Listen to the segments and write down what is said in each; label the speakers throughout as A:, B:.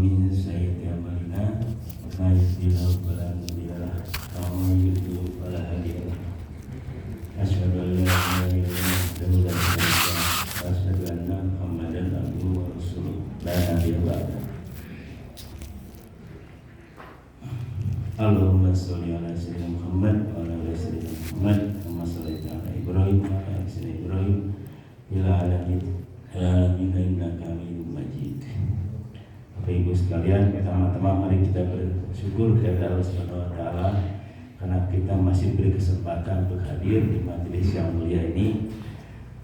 A: ومن سيئات أعمالنا من يهده الله فلا مضل له ومن يضلل فلا هادي له أشهد أن لا إله إلا الله وحده لا شريك له وأشهد أن محمدا عبده ورسوله لا نبي بعده Allahumma sholli ala sayyidina Muhammad wa ala ali sayyidina Muhammad kama shallaita ala Ibrahim wa ala ali sayyidina Ibrahim ila alamin innaka Hamidum Majid. Bapak Ibu sekalian, pertama-tama mari kita bersyukur kepada Allah Subhanahu wa taala karena kita masih diberi kesempatan untuk hadir di majelis yang mulia ini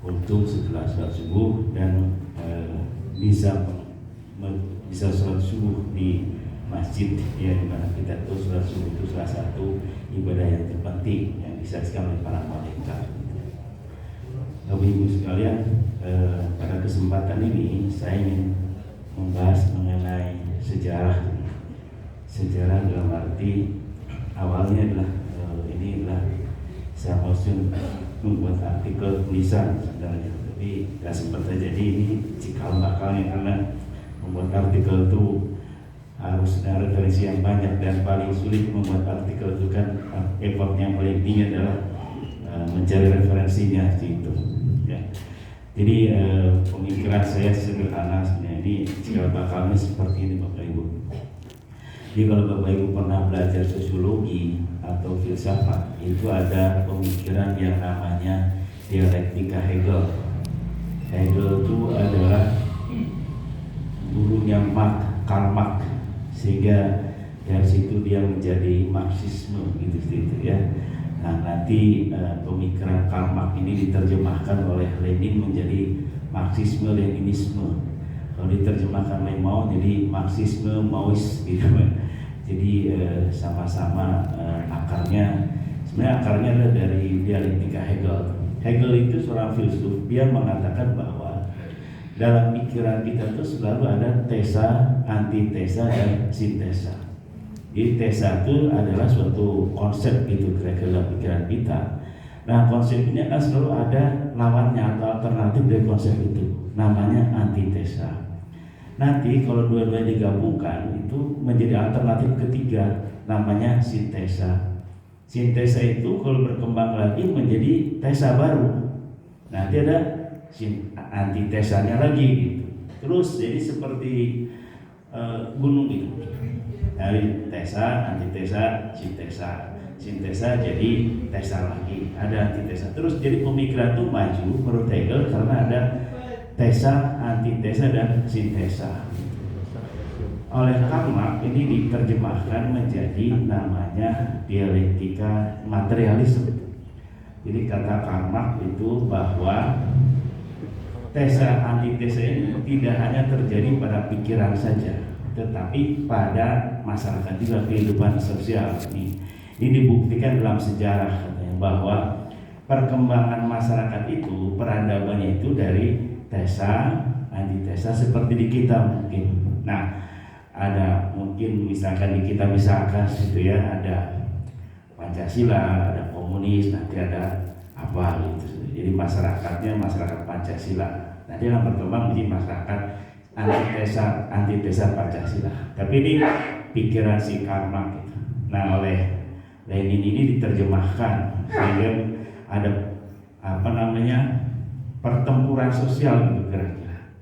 A: untuk setelah salat subuh dan bisa salat subuh di masjid, ya, dimana kita tahu sholat subuh itu salah satu ibadah yang terpenting yang disaksikan oleh para malaikat. Bapak Ibu sekalian, pada kesempatan ini saya ingin membahas mengenai sejarah dalam arti awalnya adalah ini adalah saya maksud membuat artikel tulisan sebenarnya, tapi tidak sempat terjadi. Ini cikal bakalnya karena membuat artikel itu harus ada referensi yang banyak dan paling sulit membuat artikel itu kan effortnya yang paling tinggi adalah mencari referensinya gitu ya. Jadi pemikiran saya sederhana sebenarnya, ini cikal bakalnya seperti ini Bapak Ibu. Jadi kalau Bapak Ibu pernah belajar sosiologi atau filsafat, itu ada pemikiran yang namanya dialektika Hegel. Hegel itu adalah gurunya Karl Marx, sehingga dari situ dia menjadi Marxisme gitu ya. Nah, nanti pemikiran Karl Marx ini diterjemahkan oleh Lenin menjadi Marxisme Leninisme. Kalau diterjemahkan oleh Mao jadi Marxisme Maois gitu. Jadi sama-sama sebenarnya akarnya adalah dari dialektika Hegel. Hegel itu seorang filsuf, dia mengatakan bahwa dalam pikiran kita itu selalu ada tesa, antitesa, dan sintesa. Jadi tesa itu adalah suatu konsep gitu kira-kira dalam pikiran kita. Nah, konsep ini akan selalu ada lawannya atau alternatif dari konsep itu, namanya antitesa. Nanti kalau dua-duanya digabungkan itu menjadi alternatif ketiga, namanya sintesa. Sintesa itu kalau berkembang lagi menjadi tesa baru. Nanti ada antitesanya lagi gitu. Terus jadi seperti gunung gitu. Dari tesa, antitesa, sintesa jadi tesa lagi. Ada antitesa. Terus jadi pemikiran itu maju menurut Hegel karena ada tesa, antitesa, dan sintesa. Oleh Karl Marx ini diterjemahkan menjadi namanya dialektika materialisme. Jadi kata Karl Marx itu bahwa tesa antitesa ini tidak hanya terjadi pada pikiran saja, tetapi pada masyarakat juga, kehidupan sosial. Ini dibuktikan dalam sejarah katanya bahwa perkembangan masyarakat itu, peradabannya itu dari tesa, antitesa seperti di kita mungkin. Nah, ada mungkin misalkan di kita misalkan gitu ya, ada Pancasila, ada komunis, nanti ada apa gitu. Jadi masyarakatnya masyarakat Pancasila. Nah, dia akan berkembang menjadi masyarakat antitesa Pancasila. Tapi ini pikiran si Karl Marx gitu. Nah, oleh Lenin ini diterjemahkan sehingga ada pertempuran sosial gitu kira-kira.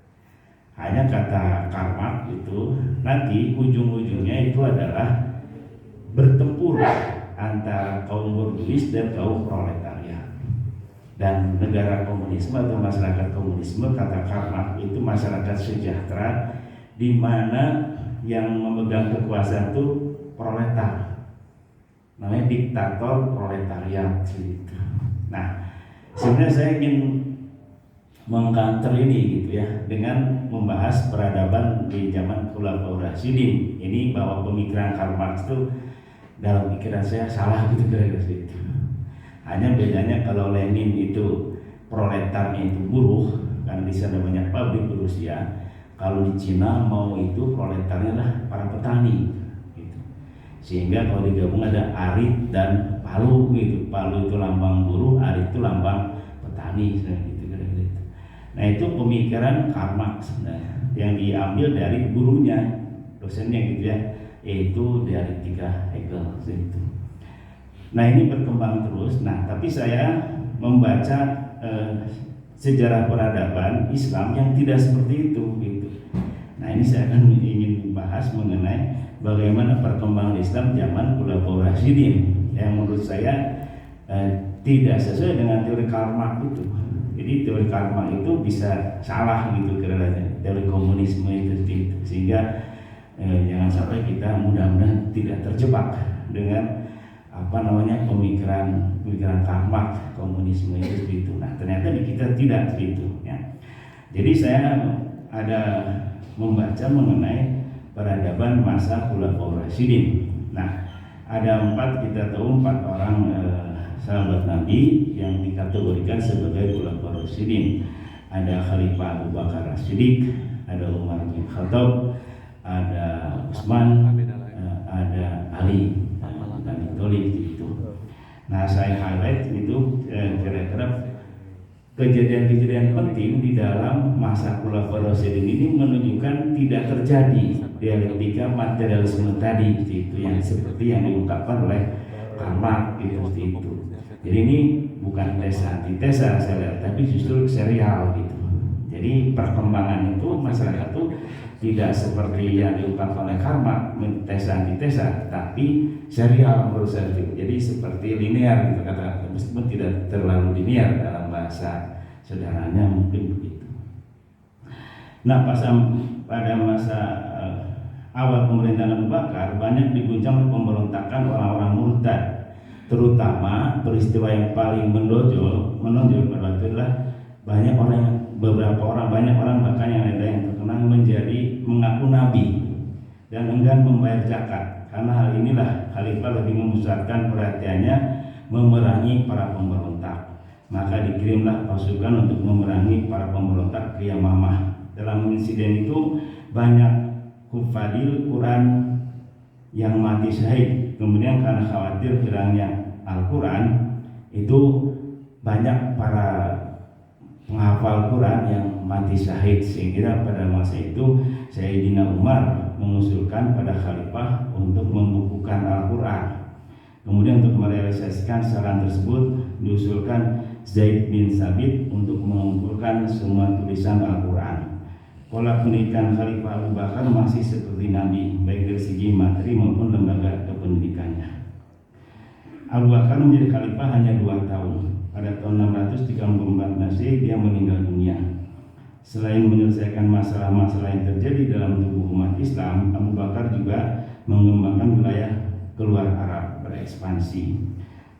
A: Hanya kata Karl Marx itu nanti ujung-ujungnya itu adalah bertempur antara kaum borjuis dan kaum proletariat. Dan negara komunisme atau masyarakat komunisme kata Karl Marx itu masyarakat sejahtera di mana yang memegang kekuasaan itu proletar, namanya diktator proletariat gitu. Nah, sebenarnya saya ingin mengkanter ini gitu ya dengan membahas peradaban di zaman Khulafaur Rasyidin. Ini bahwa pemikiran Karl Marx itu dalam pikiran saya salah gitu kira-kira gitu. Hanya bedanya kalau Lenin itu proletarnya itu buruh, karena di sana banyak pabrik di Rusia. Kalau di Cina mau itu proletarnya lah para petani gitu. Sehingga kalau digabung ada arit dan palu gitu. Palu itu lambang buruh, arit itu lambang petani gitu. Nah, itu pemikiran Karl Marx sebenarnya yang diambil dari gurunya dosennya gitu ya, yaitu dialektika Hegel itu. Nah ini berkembang terus. Nah tapi saya membaca sejarah peradaban Islam yang tidak seperti itu gitu. Nah ini saya akan ingin membahas mengenai bagaimana perkembangan Islam zaman Khulafaur Rasyidin yang menurut saya tidak sesuai dengan teori Karl Marx itu. Jadi teori Karl Marx itu bisa salah gitu kira-kira, teori komunisme itu sehingga jangan sampai kita mudah-mudahan tidak terjebak dengan pemikiran Karl Marx komunisme itu. Nah ternyata di kita tidak begitu ya. Jadi saya ada membaca mengenai peradaban masa Khulafaur Rasyidin. Nah ada kita tahu 4 orang sahabat Nabi yang dikategorikan sebagai Khulafaur Rasyidin. Ada Khalifah Abu Bakar As-Siddiq, ada Umar bin Khattab, ada Utsman, ada Ali dan itu. Nah saya highlight itu kira-kira kejadian-kejadian penting di dalam masa Khulafaur Rasyidin ini menunjukkan tidak terjadi dialektika materialisme tadi itu yang seperti yang diungkapkan oleh Karl Marx itu. Jadi ini bukan tesa antitesa saya lihat, tapi justru serial gitu. Jadi perkembangan itu masyarakat itu tidak seperti yang diungkapkan oleh Karl Marx tesa antitesa, tapi serial menurut saya itu. Jadi seperti linear gitu kata, meskipun tidak terlalu linear dalam bahasa sederhananya mungkin begitu. Nah pada masa awal pemerintahan Abu Bakar banyak diguncang oleh pemberontakan orang-orang murtad, terutama peristiwa yang paling menonjol pada waktu itu adalah banyak orang bahkan yang ada yang terkenal mengaku nabi dan enggan membayar zakat. Karena hal inilah khalifah lebih memusatkan perhatiannya memerangi para pemberontak. Maka dikirimlah pasukan untuk memerangi para pemberontak ke Yamamah. Dalam insiden itu banyak hufadil Quran yang mati syahid. Kemudian karena khawatir hilangnya Al-Quran, itu banyak para penghafal Quran yang mati syahid. Sehingga pada masa itu Sayyidina Umar mengusulkan pada khalifah untuk membukukan Al-Quran. Kemudian untuk merealisasikan saran tersebut diusulkan Zaid bin Sabit untuk mengumpulkan semua tulisan Al-Quran. Pola pendidikan Khalifah Abu Bakar masih seperti Nabi, baik dari segi materi maupun lembaga kependidikannya. Abu Bakar menjadi khalifah hanya 2 tahun. Pada tahun 634 Masehi dia meninggal dunia. Selain menyelesaikan masalah-masalah yang terjadi dalam tubuh umat Islam, Abu Bakar juga mengembangkan wilayah keluar Arab berekspansi.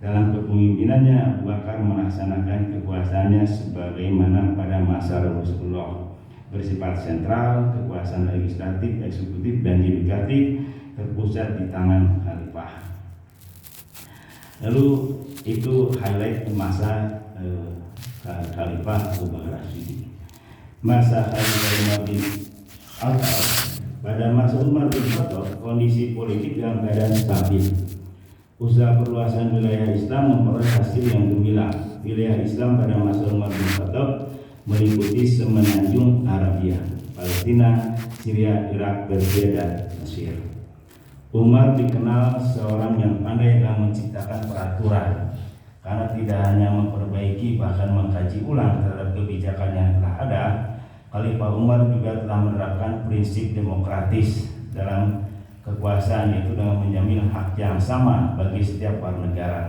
A: Dalam kepemimpinannya Abu Bakar melaksanakan kekuasaannya sebagaimana pada masa Rasulullah, bersifat sentral, kekuasaan legislatif, eksekutif, dan yudikatif terpusat di tangan khalifah. Lalu itu highlight masa khalifah Abu Bakar As-Siddiq. Masa Khalifah Umar bin Khattab. Pada masa Umar bin Khattab, kondisi politik dalam keadaan stabil. Usaha perluasan wilayah Islam memperoleh hasil yang gemilang. Wilayah Islam pada masa Umar bin Khattab meliputi semenanjung Arabia, Palestina, Syria, Irak, Persia, dan Mesir. Umar dikenal seorang yang pandai dalam menciptakan peraturan, karena tidak hanya memperbaiki bahkan mengkaji ulang terhadap kebijakan yang telah ada. Khalifah Umar juga telah menerapkan prinsip demokratis dalam kekuasaan, yaitu dengan menjamin hak yang sama bagi setiap warga negara.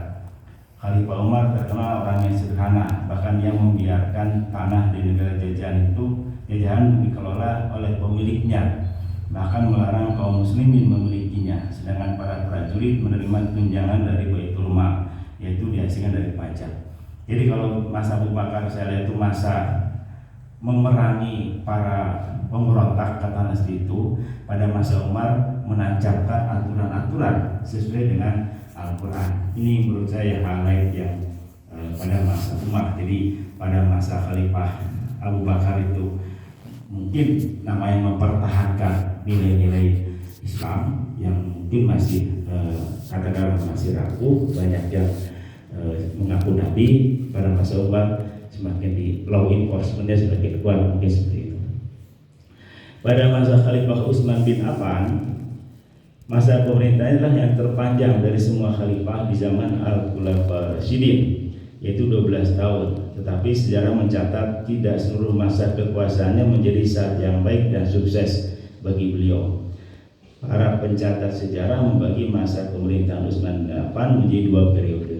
A: Khalifah Umar terkenal orang yang sederhana, bahkan yang membiarkan tanah di negara jajahan dikelola oleh pemiliknya, bahkan melarang kaum muslimin memilikinya, sedangkan para prajurit menerima tunjangan dari Baitul Mal, yaitu dihasilkan dari pajak. Jadi kalau masa Abu Bakar saya lihat itu masa memerangi para pemberontak, kata Nasri itu. Pada masa Umar menancapkan aturan-aturan sesuai dengan Al-Quran. Ini menurut saya highlight yang pada masa Umar. Jadi pada masa Khalifah Abu Bakar itu mungkin namanya mempertahankan nilai-nilai Islam yang mungkin masih katakanlah masih rapuh, banyak yang mengaku Nabi. Pada masa Umar semakin di law enforcementnya semakin kuat, mungkin seperti itu. Pada masa Khalifah Utsman bin Affan, masa pemerintahnya adalah yang terpanjang dari semua khalifah di zaman Al-Khulafaur Rasyidin, yaitu 12 tahun. Tetapi sejarah mencatat tidak seluruh masa kekuasaannya menjadi saat yang baik dan sukses bagi beliau. Para pencatat sejarah membagi masa pemerintahan Utsman bin Affan menjadi 2 periode.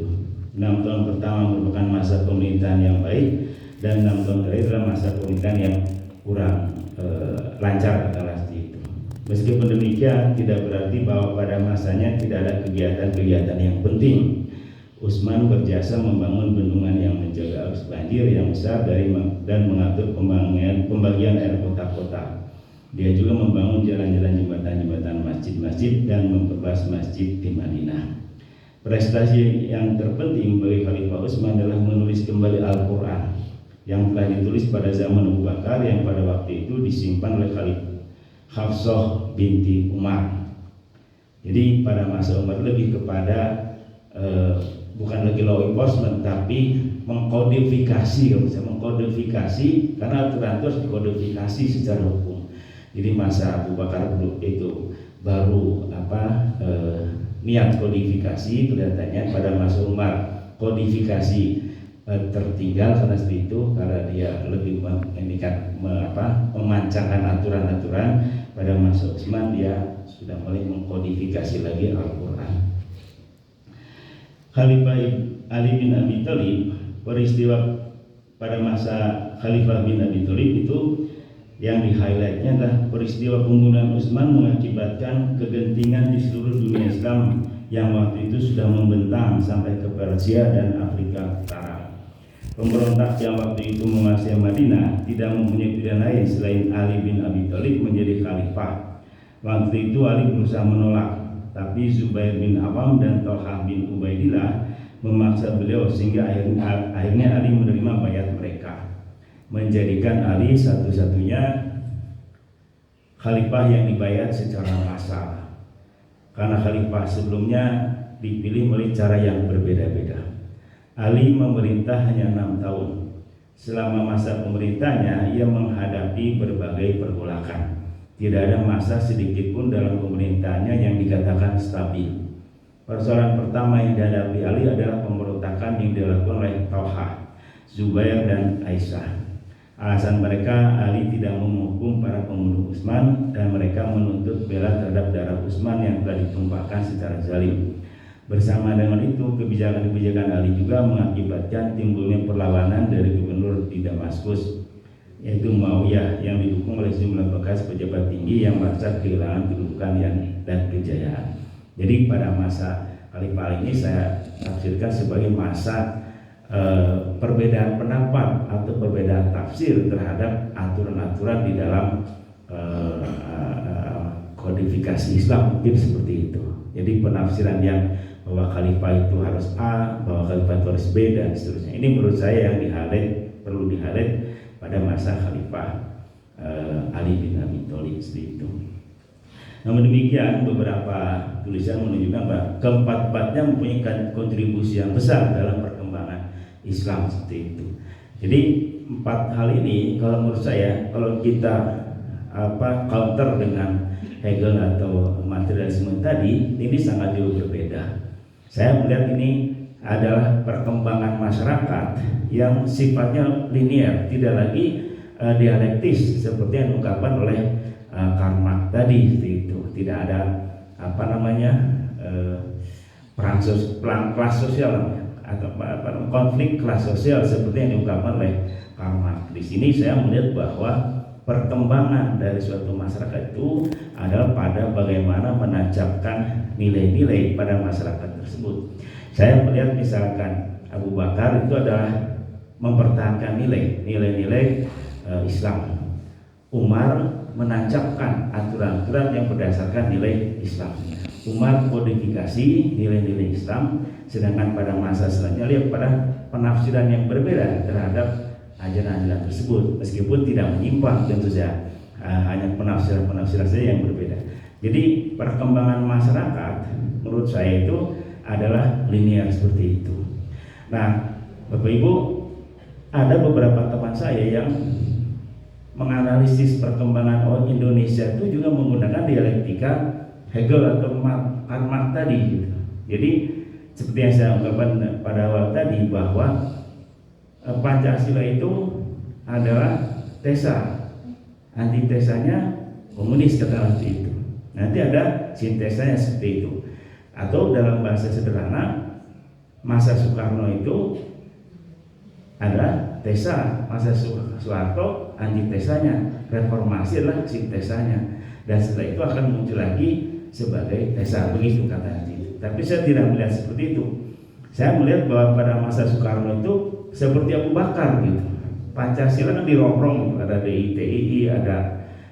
A: 6 tahun pertama merupakan masa pemerintahan yang baik, dan 6 tahun terakhir adalah masa pemerintahan yang kurang lancar, katakanlah seperti itu. Meskipun demikian, tidak berarti bahwa pada masanya tidak ada kegiatan-kegiatan yang penting. Utsman berjasa membangun bendungan yang menjaga arus banjir yang besar dan mengatur pembagian air kota-kota. Dia juga membangun jalan-jalan, jembatan-jembatan, masjid-masjid, dan memperluas masjid di Madinah. Prestasi yang terpenting bagi Khalifah Utsman adalah menulis kembali Al-Quran yang telah ditulis pada zaman Abu Bakar, yang pada waktu itu disimpan oleh Khalifah Hafsah binti Umar. Jadi pada masa Umar lebih kepada bukan lagi law enforcement, tapi mengkodifikasi, mengkodifikasi, karena aturan itu harus dikodifikasi secara hukum. Jadi masa Abu Bakar itu baru niat kodifikasi, kelihatannya pada masa Umar kodifikasi tertinggal karena seperti itu, karena dia lebih memancangkan aturan-aturan. Pada masa Utsman dia sudah mulai mengkodifikasi lagi Al-Quran. Khalifah Ali bin Abi Thalib, peristiwa pada masa Khalifah bin Abi Thalib itu yang di-highlightnya adalah peristiwa pembunuhan Utsman mengakibatkan kegentingan di seluruh dunia Islam yang waktu itu sudah membentang sampai ke Persia dan Afrika Utara. Pemberontak yang waktu itu menguasai Madinah tidak mempunyai pilihan lain selain Ali bin Abi Thalib menjadi khalifah. Waktu itu Ali berusaha menolak, tapi Zubair bin Awam dan Thalhah bin Ubaidillah memaksa beliau, sehingga akhirnya Ali menerima bayat mereka, menjadikan Ali satu-satunya khalifah yang dibayat secara massal. Karena khalifah sebelumnya dipilih melalui cara yang berbeda-beda. Ali memerintah hanya 6 tahun. Selama masa pemerintahnya, ia menghadapi berbagai pergolakan. Tidak ada masa sedikit pun dalam pemerintahannya yang dikatakan stabil. Persoalan pertama yang dihadapi Ali adalah pemberontakan yang dilakukan oleh Thalhah, Zubair, dan Aisyah. Alasan mereka, Ali tidak menghukum para pembunuh Utsman dan mereka menuntut bela terhadap darah Utsman yang telah ditumpahkan secara zalim. Bersama dengan itu, kebijakan-kebijakan Ali juga mengakibatkan timbulnya perlawanan dari gubernur di Damaskus, yaitu Muawiyah, yang didukung oleh sejumlah bekas pejabat tinggi yang merasa kehilangan kedudukan dan kejayaan. Jadi pada masa Khalifah ini saya tafsirkan sebagai masa perbedaan pendapat atau perbedaan tafsir terhadap aturan-aturan di dalam kodifikasi Islam, mungkin seperti itu. Jadi penafsiran yang bahwa khalifah itu harus A, bahwa khalifah itu harus B, dan seterusnya. Ini menurut saya yang perlu di-highlight pada masa Khalifah Ali bin Abi Thalib seperti itu. Namun demikian, beberapa tulisan menunjukkan bahwa keempat-empatnya mempunyai kontribusi yang besar dalam perkembangan Islam seperti itu. Jadi 4 hal ini kalau menurut saya, kalau kita counter dengan Hegel atau materialisme tadi, ini sangat jauh berbeda. Saya melihat ini adalah perkembangan masyarakat yang sifatnya linear, tidak lagi dialektis seperti yang diungkapkan oleh Karl Marx tadi. Itu tidak ada perang kelas sosial atau konflik kelas sosial seperti yang diungkapkan oleh Karl Marx. Di sini saya melihat bahwa perkembangan dari suatu masyarakat itu adalah pada bagaimana menancapkan nilai-nilai pada masyarakat tersebut. Saya melihat misalkan Abu Bakar itu adalah mempertahankan nilai-nilai Islam. Umar menancapkan aturan-aturan yang berdasarkan nilai Islam. Umar kodifikasi nilai-nilai Islam, sedangkan pada masa selanjutnya lihat pada penafsiran yang berbeda terhadap ajaran-ajaran tersebut, meskipun tidak menyimpang tentu saja, hanya penafsiran-penafsiran saja yang berbeda. Jadi perkembangan masyarakat menurut saya itu adalah linear seperti itu. Nah, Bapak Ibu, ada beberapa teman saya yang menganalisis perkembangan Indonesia itu juga menggunakan dialektika Hegel atau Karl Marx tadi gitu. Jadi seperti yang saya ungkapkan pada awal tadi bahwa Pancasila itu adalah tesa, antitesanya komunis kata itu. Nanti ada sintesanya seperti itu. Atau dalam bahasa sederhana, masa Soekarno itu ada tesa, masa Soeharto antitesanya, reformasi adalah sintesanya, dan setelah itu akan muncul lagi sebagai tesa, begitu kata itu. Tapi saya tidak melihat seperti itu. Saya melihat bahwa pada masa Soekarno itu seperti Abu Bakar gitu. Pancasila kan dirongrong gitu, ada DITII, ada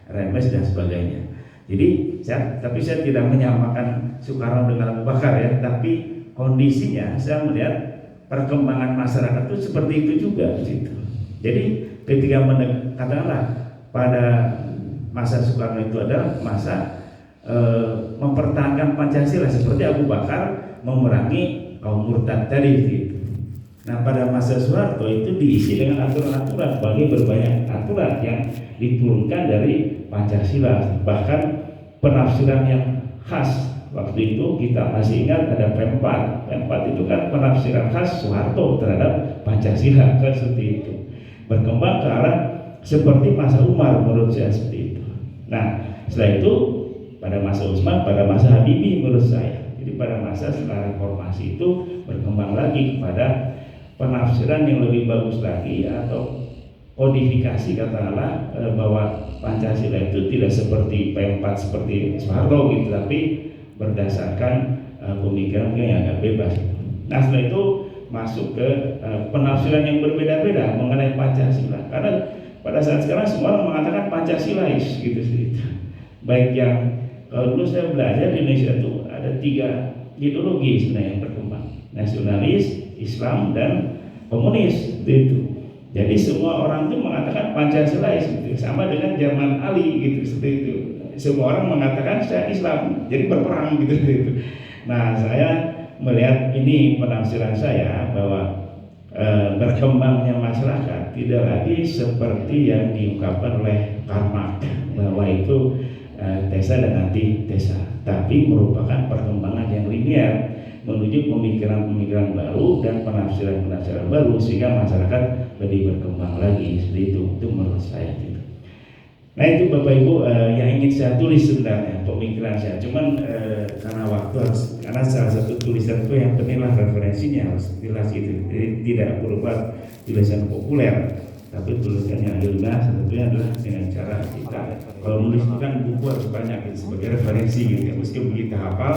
A: RMS dan sebagainya. Jadi tapi saya tidak menyamakan Soekarno dengan Abu Bakar ya, tapi kondisinya saya melihat perkembangan masyarakat itu seperti itu juga gitu. Jadi ketika katakanlah pada masa Soekarno itu adalah masa mempertahankan Pancasila seperti Abu Bakar memerangi kaum murtad tadi gitu. Nah pada masa Soeharto itu diisi dengan aturan-aturan, bagi berbanyak aturan yang diturunkan dari Pancasila, bahkan penafsiran yang khas. Waktu itu kita masih ingat ada P4 itu kan penafsiran khas Soeharto terhadap Pancasila kan seperti itu. Berkembang ke arah seperti masa Umar menurut saya seperti itu. Nah setelah itu pada masa Utsman, pada masa Habibie menurut saya. Jadi pada masa setelah reformasi itu berkembang lagi kepada penafsiran yang lebih bagus lagi atau kodifikasi katakanlah bahwa Pancasila itu tidak seperti P4 seperti Soeharto gitu, tapi berdasarkan pemikiran yang agak bebas. Nah setelah itu masuk ke penafsiran yang berbeda-beda mengenai Pancasila, karena pada saat sekarang semua orang mengatakan Pancasilais gitu. Baik yang kalau dulu saya belajar di Indonesia itu ada 3 ideologi sebenarnya yang berkembang, nasionalis, Islam, dan komunis itu. Jadi semua orang itu mengatakan Pancasilais gitu, sama dengan zaman Ali gitu seperti itu. Semua orang mengatakan saya Islam, jadi berperang gitu. Nah saya melihat ini penafsiran saya bahwa berkembangnya masyarakat tidak lagi seperti yang diungkapkan oleh Karl Marx bahwa itu tesa dan antitesa, tapi merupakan perkembangan yang linear menuju pemikiran-pemikiran baru dan penafsiran-penafsiran baru sehingga masyarakat lebih berkembang lagi seperti itu menurut saya gitu. Nah itu Bapak Ibu yang ingin saya tulis sebenarnya pemikiran saya, cuman karena waktu harus, karena salah satu tulisan itu yang penting lah referensinya harus jelas gitu, jadi tidak berupa tulisan populer, tapi tulisan yang ilmiah. Tentunya adalah dengan cara kita kalau menulis itu kan buku harus banyak gitu, sebagai referensi gitu ya, meskipun kita hafal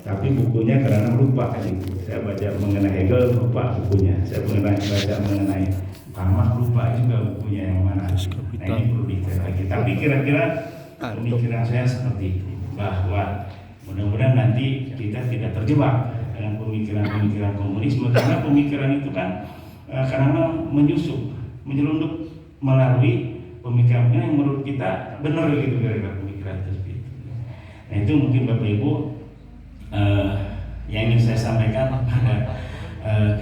A: tapi bukunya karena lupa gitu. Saya baca mengenai Hegel lupa bukunya, saya baca mengenai Karl Marx lupa juga bukunya yang mana. Nah ini perlu dicek lagi. Tapi kira-kira pemikiran saya seperti itu, bahwa mudah-mudahan nanti kita tidak terjebak dengan pemikiran-pemikiran komunisme, karena pemikiran itu kan karena menyusup, menyelundup melalui pemikiran yang menurut kita benar gitu dari pemikiran tersebut. Nah itu mungkin Bapak Ibu yang ingin saya sampaikan pada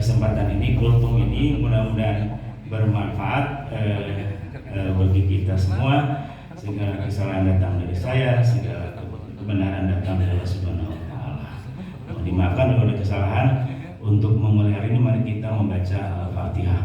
A: kesempatan ini, kultum ini mudah-mudahan bermanfaat bagi kita semua. Segala kesalahan datang dari saya, segala kebenaran datang dari Allah Subhanahu wa Ta'ala. Dimaafkan kalau ada kesalahan. Untuk memulai hari ini mari kita membaca Al-Fatihah.